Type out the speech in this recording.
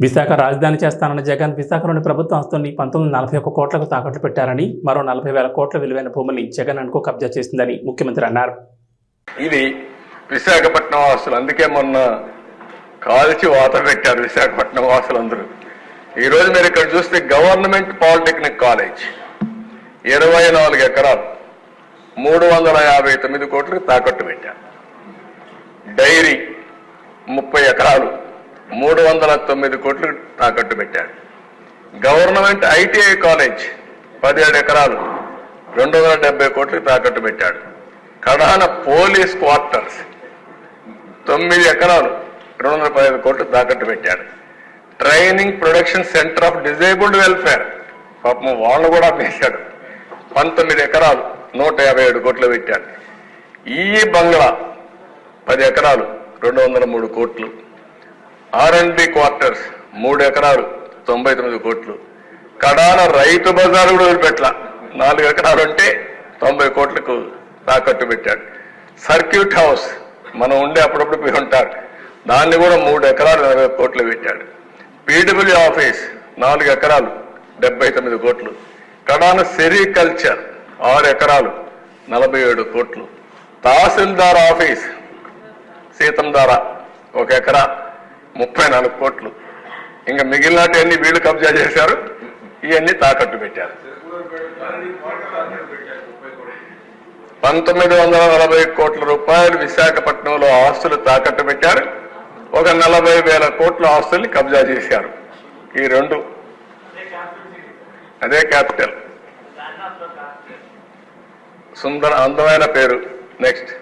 విశాఖ రాజధాని చేస్తానన్న జగన్ విశాఖలోని ప్రభుత్వ ఆస్తుల్ని 1941 కోట్లకు తాకట్టు పెట్టారని, మరో 40,000 కోట్ల విలువైన భూముల్ని జగన్ అనుకో కబ్జా చేసిందని ముఖ్యమంత్రి అన్నారు. ఇది విశాఖపట్నం వాసులు, అందుకే మొన్న కాల్చి వాత పెట్టారు విశాఖపట్నం వాసులందరూ. ఈ రోజు మీరు ఇక్కడ చూస్తే గవర్నమెంట్ పాలిటెక్నిక్ కాలేజ్ 24 ఎకరాలు 359 కోట్లకు తాకట్టు పెట్టారు. డైరీ 30 ఎకరాలు 309 కోట్లు తాకట్టు పెట్టాడు. గవర్నమెంట్ ఐటీఐ కాలేజ్ 17 ఎకరాలు 270 కోట్లు తాకట్టు పెట్టాడు. కడాన పోలీస్ క్వార్టర్స్ 9 ఎకరాలు 215 కోట్లు తాకట్టు పెట్టాడు. Training production centre of disabled welfare పాపం వాళ్ళు కూడా వేశాడు. 19 ఎకరాలు 157 కోట్లు పెట్టాడు. ఈ బంగ్లా 10 ఎకరాలు 203 కోట్లు. R&B క్వార్టర్స్ 3 ఎకరాలు 99 కోట్లు. కడాన రైతు బజారు కూడా వదిలిపెట్ల 4 ఎకరాలు అంటే 90 కోట్లకు తాకట్టు పెట్టాడు. సర్క్యూట్ హౌస్ మనం ఉండే అప్పుడప్పుడు పోయి ఉంటారు, దాన్ని కూడా 3 ఎకరాలు 40 కోట్లు పెట్టాడు. పీడబ్ల్యూ ఆఫీస్ 4 ఎకరాలు 79 కోట్లు. కడాన సెరికల్చర్ 6 ఎకరాలు 47 కోట్లు. తహసీల్దార్ ఆఫీస్ సీతంధార 1 ఎకరా 34 కోట్లు. ఇంకా మిగిలినవన్నీ వీళ్ళు కబ్జా చేశారు, ఇవన్నీ తాకట్టు పెట్టారు. 1940 కోట్ల రూపాయలు విశాఖపట్నంలో ఆస్తులు తాకట్టు పెట్టారు. ఒక 40,000 కోట్ల ఆస్తుల్ని కబ్జా చేశారు. ఈ రెండు అదే క్యాపిటల్. సుందర అందమైన పేరు. నెక్స్ట్